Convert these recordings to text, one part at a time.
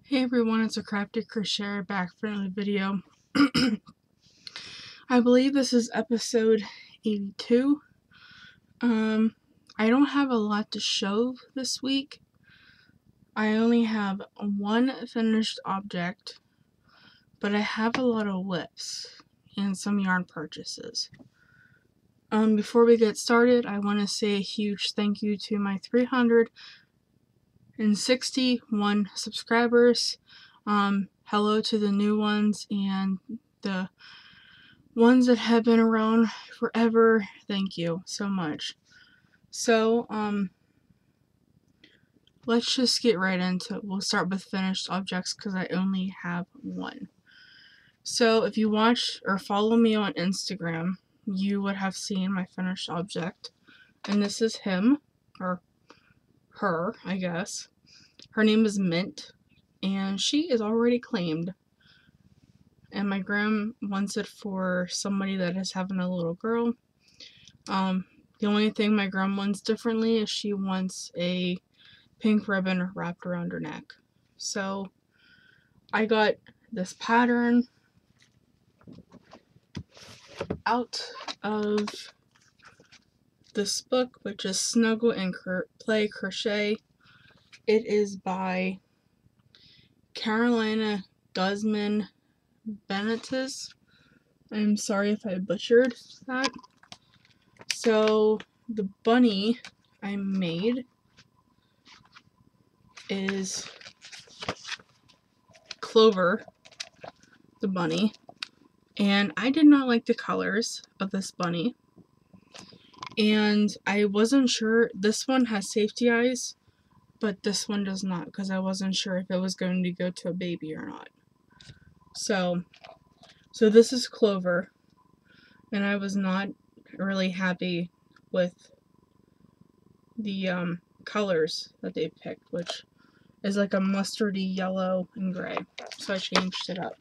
Hey everyone, it's a Crafty Crocheter back for another video. I believe this is episode 82. I don't have a lot to show this week. I only have one finished object, but I have a lot of whips and some yarn purchases. Before we get started, I want to say a huge thank you to my 361 subscribers. Hello to the new ones and the ones that have been around forever. Thank you so much. So, let's just get right into it. We'll start with finished objects because I only have one. So, if you watch or follow me on Instagram, you would have seen my finished object. And this is him, or her, I guess. Her name is Mint, and she is already claimed. And my gram wants it for somebody that is having a little girl. The only thing my gram wants differently is she wants a pink ribbon wrapped around her neck. So I got this pattern out of this book, which is Snuggle and Play Crochet. It is by Carolina Guzman Benitez. I'm sorry if I butchered that. So the bunny I made is Clover, the bunny, and I did not like the colors of this bunny, and I wasn't sure. This one has safety eyes, but this one does not, because I wasn't sure if it was going to go to a baby or not. So this is Clover, and I was not really happy with the colors that they picked, which is like a mustardy yellow and gray. So I changed it up.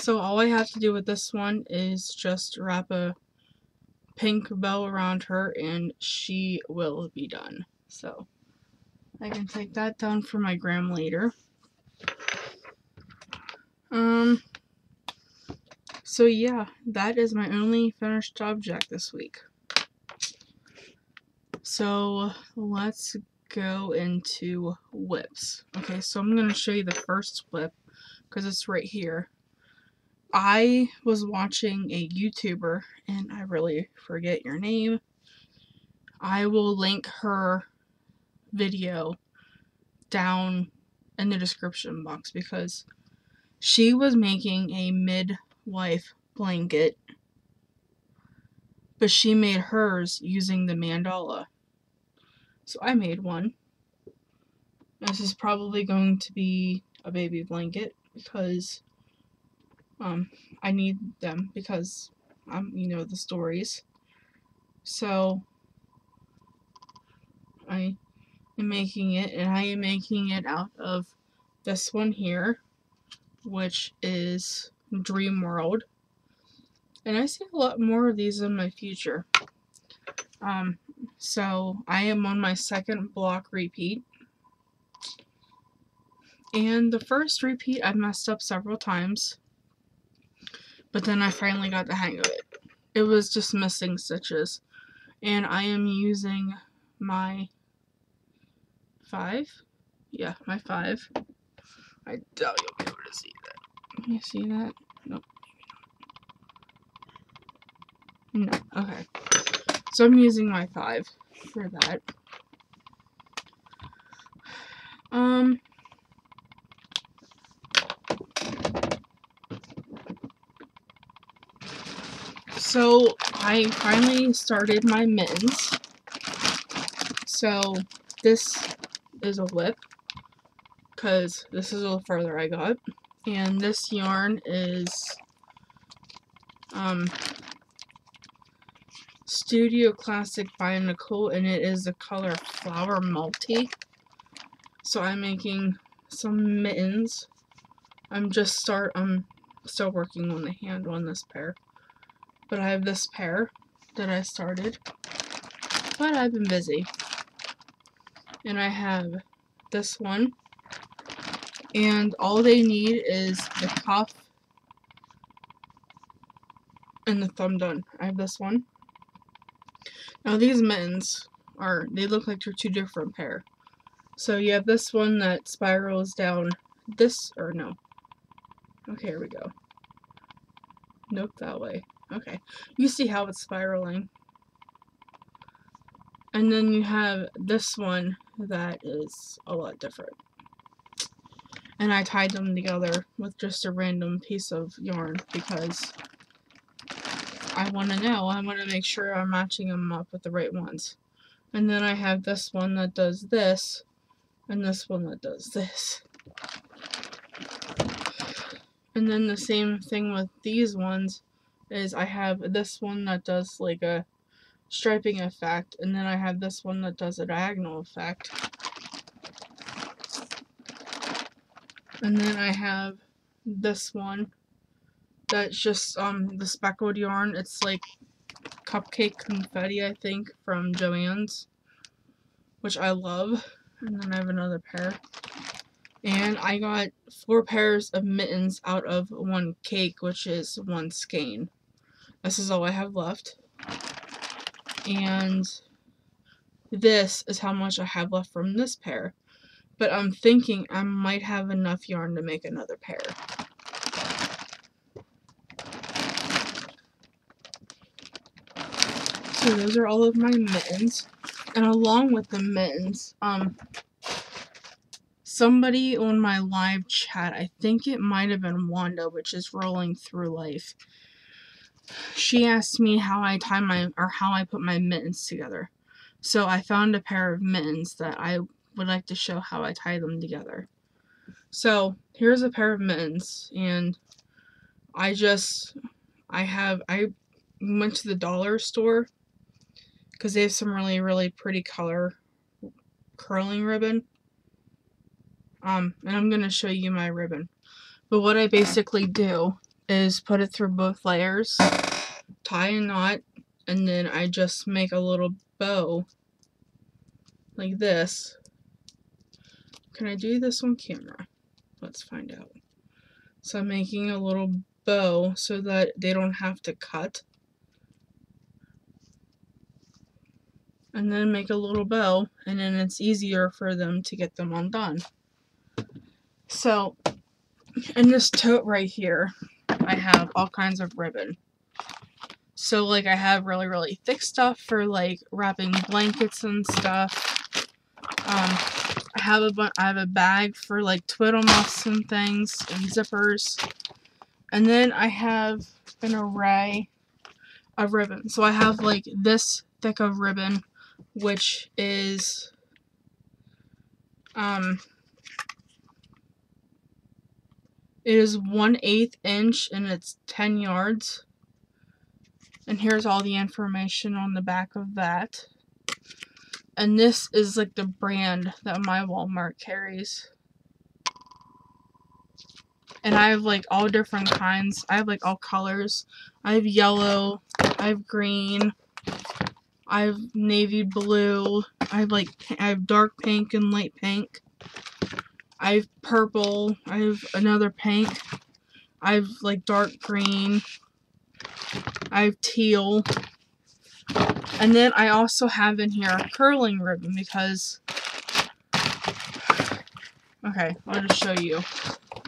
So all I have to do with this one is just wrap a pink bow around her and she will be done. So I can take that down for my gram later. So yeah, that is my only finished object this week. So let's go into whips. Okay, so I'm going to show you the first whip because it's right here. I was watching a YouTuber, and I really forget your name. I will link her video down in the description box because she was making a midwife blanket, but she made hers using the mandala. So I made one. This is probably going to be a baby blanket because I need them because you know the stories. So I am making it, and I am making it out of this one here, which is Dream World. And I see a lot more of these in my future. So I am on my second block repeat. And the first repeat I messed up several times, but then I finally got the hang of it. It was just missing stitches. And I am using my 5. Yeah, my 5. I doubt you'll be able to see that. Can you see that? Nope. No. Okay. So I'm using my 5 for that. So I finally started my mittens. So this is a whip because this is a little further I got, and this yarn is Studio Classic by Nicole, and it is the color Flower Multi. So I'm making some mittens. I'm still working on the handle on this pair, but I have this pair that I started, but I've been busy. and I have this one, and all they need is the cuff and the thumb done. I have this one. Now these mittens they look like they're two different pair. So you have this one that spirals down this, or no. Okay, here we go. Nope, that way. Okay. You see how it's spiraling. And then you have this one that is a lot different. And I tied them together with just a random piece of yarn because I want to know. I want to make sure I'm matching them up with the right ones. And then I have this one that does this, and this one that does this. And then the same thing with these ones is I have this one that does like a striping effect, and then I have this one that does a diagonal effect. And then I have this one that's just the speckled yarn. It's like cupcake confetti, I think, from Joann's, which I love. And then I have another pair. And I got 4 pairs of mittens out of one cake, which is one skein. This is all I have left. And this is how much I have left from this pair. But I'm thinking I might have enough yarn to make another pair. So those are all of my mittens. And along with the mittens, somebody on my live chat, I think it might have been Wanda, which is Rolling Through Life. She asked me how I put my mittens together. So I found a pair of mittens that I would like to show how I tie them together. So here's a pair of mittens, and I went to the dollar store because they have some really, really pretty color curling ribbon. And I'm going to show you my ribbon. But what I basically do is put it through both layers, tie a knot, and then I just make a little bow like this. Can I do this on camera? Let's find out. So I'm making a little bow so that they don't have to cut. And then make a little bow, and then it's easier for them to get them undone. So, in this tote right here, I have all kinds of ribbon. So, like, I have really, really thick stuff for, like, wrapping blankets and stuff. I have a bag for, like, twiddle muffs and things, and zippers. And then I have an array of ribbon. So I have, like, this thick of ribbon, which is, it is 1/8 inch, and it's 10 yards. And here's all the information on the back of that. And this is like the brand that my Walmart carries. And I have like all different kinds. I have like all colors. I have yellow. I have green. I have navy blue. I have dark pink and light pink. I have purple. I have another pink. I have like dark green. I have teal. And then I also have in here curling ribbon because, okay, I'll just show you.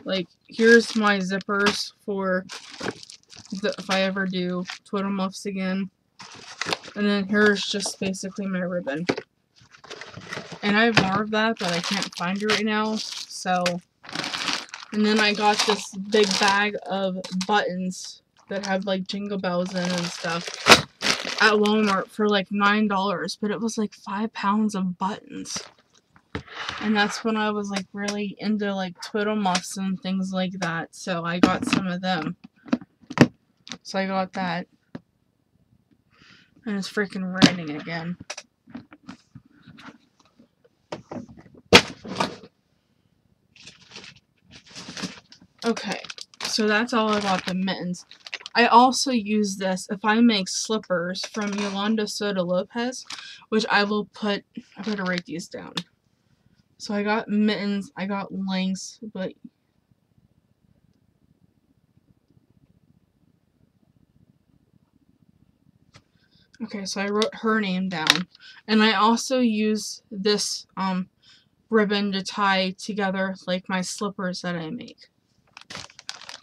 Like, here's my zippers for if I ever do twiddle muffs again. And then here's just basically my ribbon. And I have more of that, but I can't find it right now. So, and then I got this big bag of buttons that have like jingle bells in and stuff at Walmart for like $9, but it was like 5 pounds of buttons. And that's when I was like really into like twiddle muffs and things like that, so I got some of them. So I got that. And it's freaking raining again. Okay, so that's all about the mittens. I also use this if I make slippers from Yolanda Soto Lopez, which I will put, I better write these down. So I got mittens, I got lengths, but okay, so I wrote her name down. And I also use this ribbon to tie together like my slippers that I make,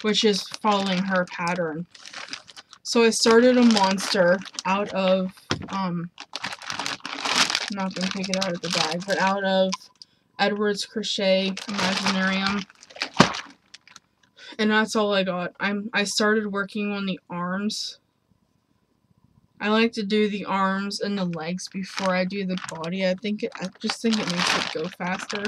which is following her pattern. So I started a monster out of I'm not gonna take it out of the bag, but out of Edwards Crochet Imaginarium. And that's all I got. I started working on the arms. I like to do the arms and the legs before I do the body. I just think it makes it go faster.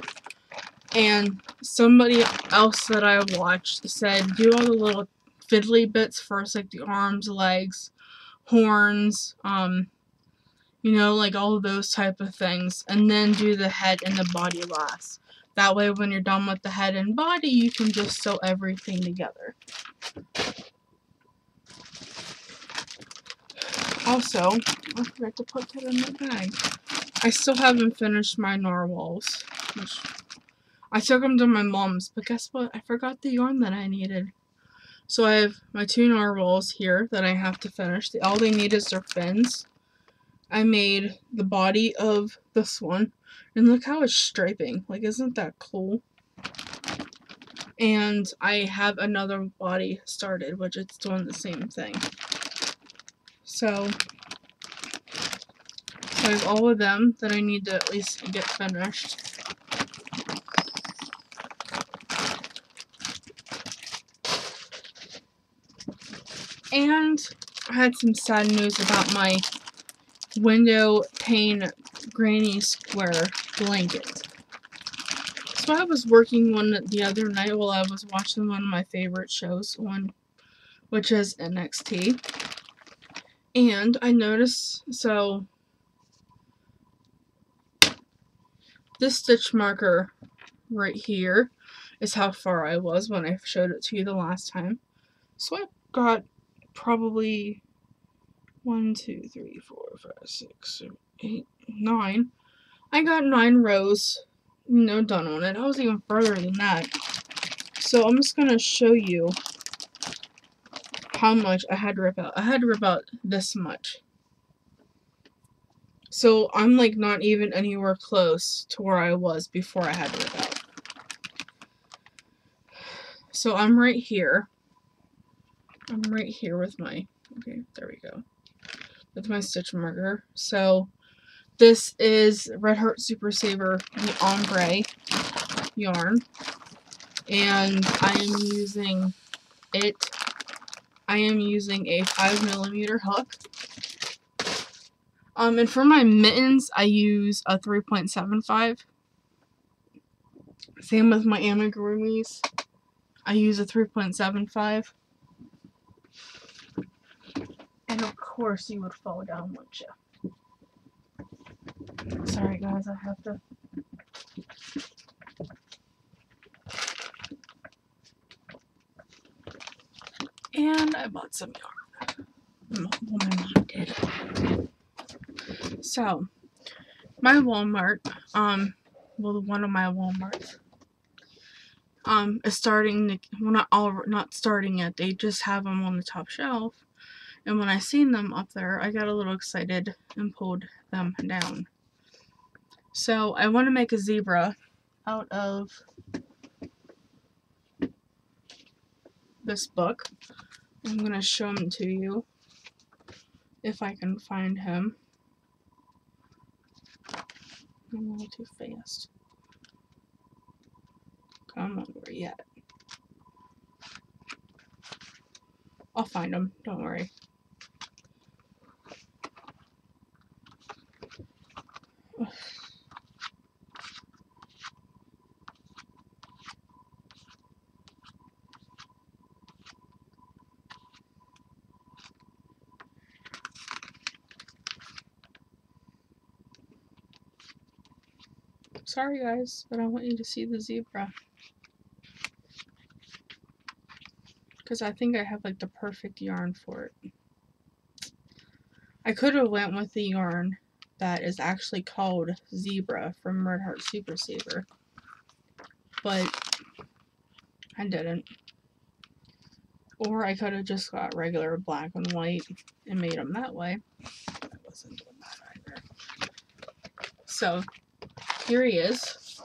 And somebody else that I watched said do all the little fiddly bits first, like the arms, legs, horns, you know, like all of those type of things, and then do the head and the body last. That way when you're done with the head and body, you can just sew everything together. Also, I forgot to put that in my bag. I still haven't finished my narwhals, which I took them to my mom's, but guess what? I forgot the yarn that I needed. So I have my 2 narwhals here that I have to finish. All they need is their fins. I made the body of this one, and look how it's striping. Like, isn't that cool? And I have another body started, which it's doing the same thing. So I have all of them that I need to at least get finished. And I had some sad news about my window pane granny square blanket. So I was working on it the other night while I was watching one of my favorite shows, which is NXT. And I noticed, so this stitch marker right here is how far I was when I showed it to you the last time. So I got probably 1, 2, 3, 4, 5, 6, 7, 8, 9. I got 9 rows, you know, done on it. I was even further than that. So I'm just gonna show you how much I had to rip out. I had to rip out this much. So I'm like not even anywhere close to where I was before I had to rip out. So I'm right here. I'm right here with my, okay, there we go. With my stitch marker. So this is Red Heart Super Saver, the ombre yarn. And I am using it. I am using a 5mm hook. And for my mittens, I use a 3.75. Same with my amigurumis. I use a 3.75. And of course you would fall down, wouldn't you? Sorry guys, I have to. And I bought some yarn. Well, my mom did. So, my Walmart, well, one of my Walmarts, is starting to, well, not starting yet, they just have them on the top shelf, and when I seen them up there, I got a little excited and pulled them down. So, I want to make a zebra out of this book. I'm going to show him to you, if I can find him. I'm a little too fast. Come on, where you at? I'll find him, don't worry. Sorry guys, but I want you to see the zebra. Because I think I have like the perfect yarn for it. I could have went with the yarn that is actually called Zebra from Red Heart Super Saver. but I didn't. Or I could have just got regular black and white and made them that way. I wasn't doing that either. So, here he is.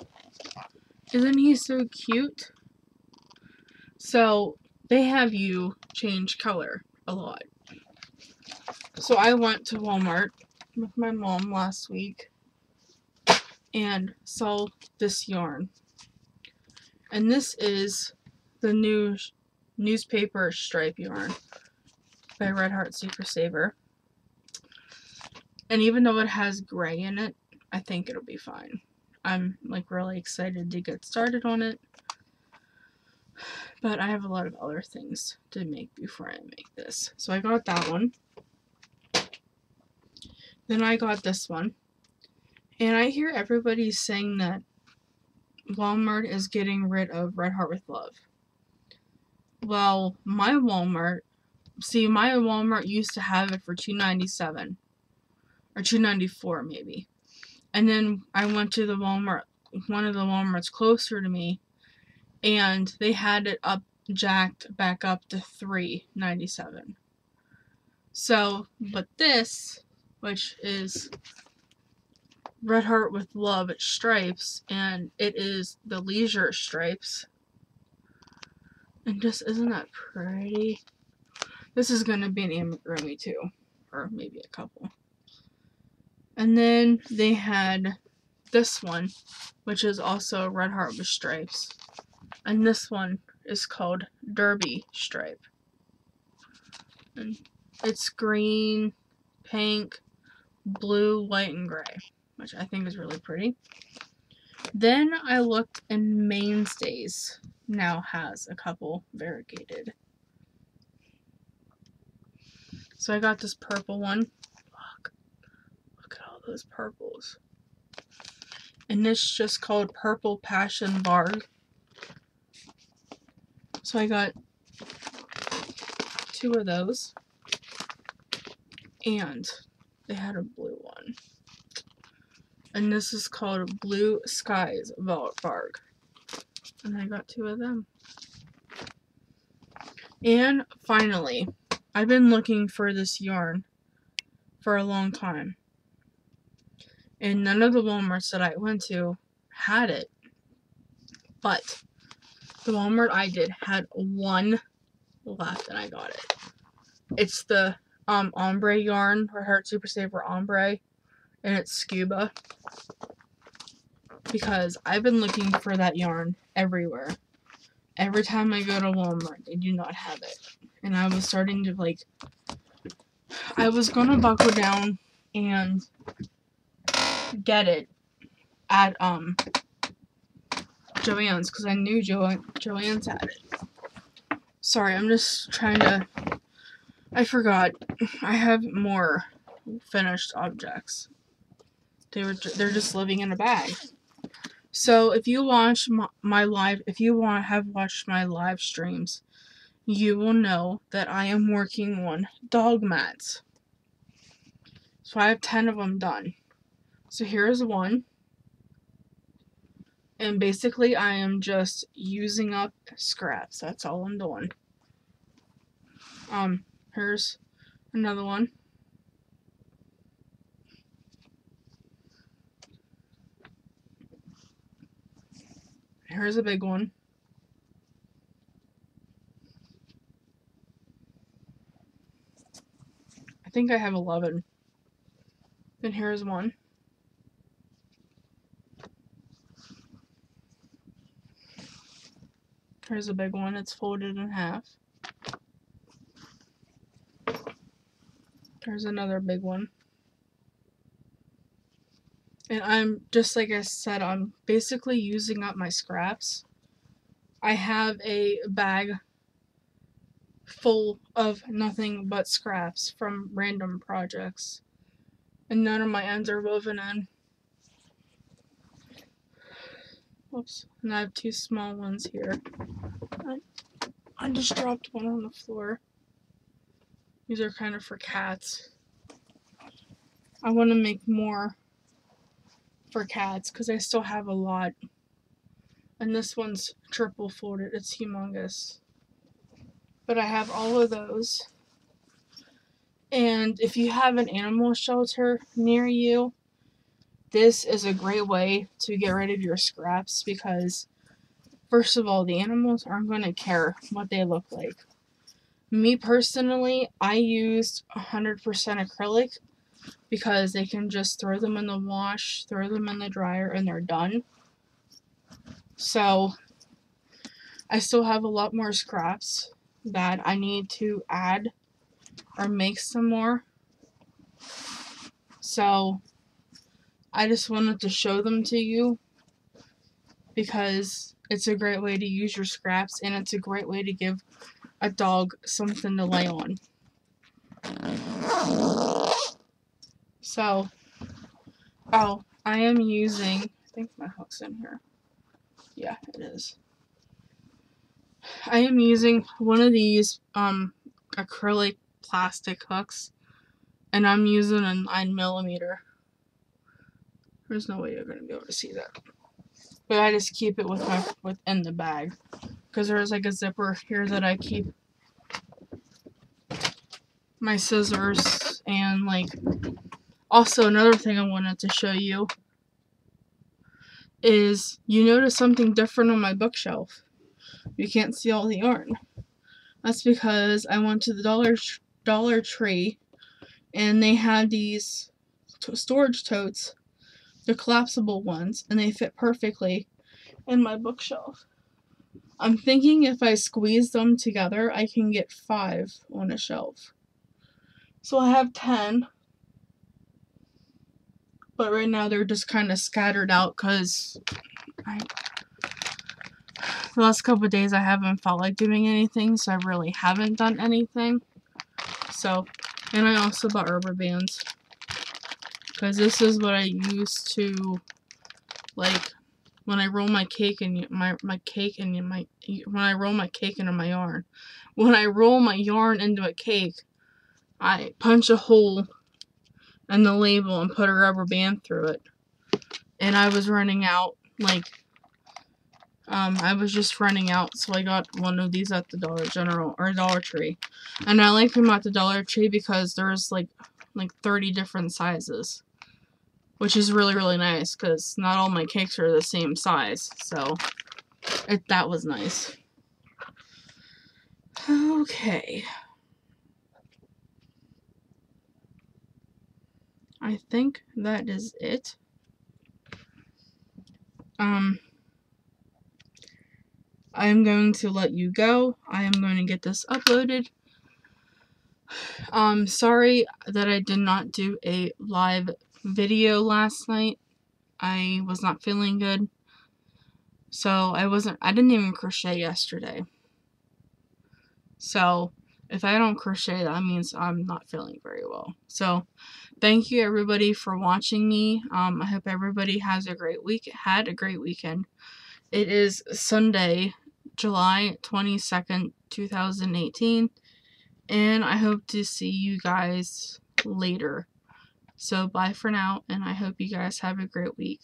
Isn't he so cute? So, they have you change color a lot. So, I went to Walmart with my mom last week and saw this yarn. And this is the new newspaper stripe yarn by Red Heart Super Saver. And even though it has gray in it, I think it'll be fine. I'm like really excited to get started on it. But I have a lot of other things to make before I make this. So I got that one. Then I got this one. And I hear everybody saying that Walmart is getting rid of Red Heart with Love. Well, my Walmart used to have it for $2.97 or $2.94 maybe. And then I went to the Walmart, one of the Walmarts closer to me, and they had it jacked back up to $3.97. So, but this, which is Red Heart with Love stripes, and it is the leisure stripes. And just, isn't that pretty? This is going to be an amigurumi too, or maybe a couple. And then they had this one, which is also Red Heart with stripes. And this one is called Derby Stripe. And it's green, pink, blue, white, and gray, which I think is really pretty. Then I looked, and Mainstays now has a couple variegated. So I got this purple one. Look at all those purples. And it's just called Purple Passion Varg. So I got 2 of those. And they had a blue one. And this is called Blue Skies Varg. And I got 2 of them. And finally, I've been looking for this yarn for a long time. And none of the Walmarts that I went to had it. But the Walmart I did had one left, and I got it. It's the ombre yarn, Red Heart Super Saver ombre, and it's scuba. Because I've been looking for that yarn everywhere. Every time I go to Walmart, they do not have it. And I was starting to I was gonna buckle down and get it at Joann's, because I knew Joann's had it. Sorry, I'm just trying to. I forgot. I have more finished objects. They're just living in a bag. So if you watch have watched my live streams, you will know that I am working on dog mats. So I have 10 of them done. So here's one. And basically I am just using up scraps. That's all I'm doing. Here's another one. Here's a big one. I think I have 11. Then here's one. Here's a big one. It's folded in half. There's another big one. And I'm, just like I said, I'm basically using up my scraps. I have a bag full of nothing but scraps from random projects. And none of my ends are woven in. Whoops. And I have 2 small ones here. I just dropped one on the floor. These are kind of for cats. I want to make more for cats because I still have a lot And this one's triple folded. It's humongous. But I have all of those. And if you have an animal shelter near you, this is a great way to get rid of your scraps because, first of all, the animals aren't going to care what they look like. Me personally, I used 100% acrylic because they can just throw them in the wash, throw them in the dryer, and they're done. So, I still have a lot more scraps that I need to add or make some more. So, I just wanted to show them to you because it's a great way to use your scraps and it's a great way to give a dog something to lay on. So, oh, I am using, I think my hook's in here. Yeah, it is. I am using one of these acrylic plastic hooks, and I'm using a 9mm. There's no way you're gonna be able to see that, but I just keep it within the bag because there's like a zipper here that I keep my scissors and like. Also, another thing I wanted to show you is you notice something different on my bookshelf. You can't see all the yarn. That's because I went to the Dollar Tree and they had these storage totes, the collapsible ones, and they fit perfectly in my bookshelf. I'm thinking if I squeeze them together, I can get 5 on a shelf. So I have 10. But right now they're just kind of scattered out because the last couple of days I haven't felt like doing anything, so I really haven't done anything. So, and I also bought rubber bands because this is what I use to, like, when I roll my cake and when I roll my cake into my yarn. When I roll my yarn into a cake, I punch a hole in the label and put a rubber band through it. And I was running out, like, I was just running out, so I got one of these at the Dollar General, or Dollar Tree. And I like them at the Dollar Tree because there's, like 30 different sizes. Which is really, really nice, because not all my cakes are the same size, so that was nice. Okay. I think that is it. I am going to let you go. I am going to get this uploaded. Sorry that I did not do a live video last night. I was not feeling good. So I didn't even crochet yesterday. So if I don't crochet, that means I'm not feeling very well. So thank you everybody for watching me. I hope everybody had a great weekend. It is Sunday, July 22nd, 2018. And I hope to see you guys later. So bye for now, and I hope you guys have a great week.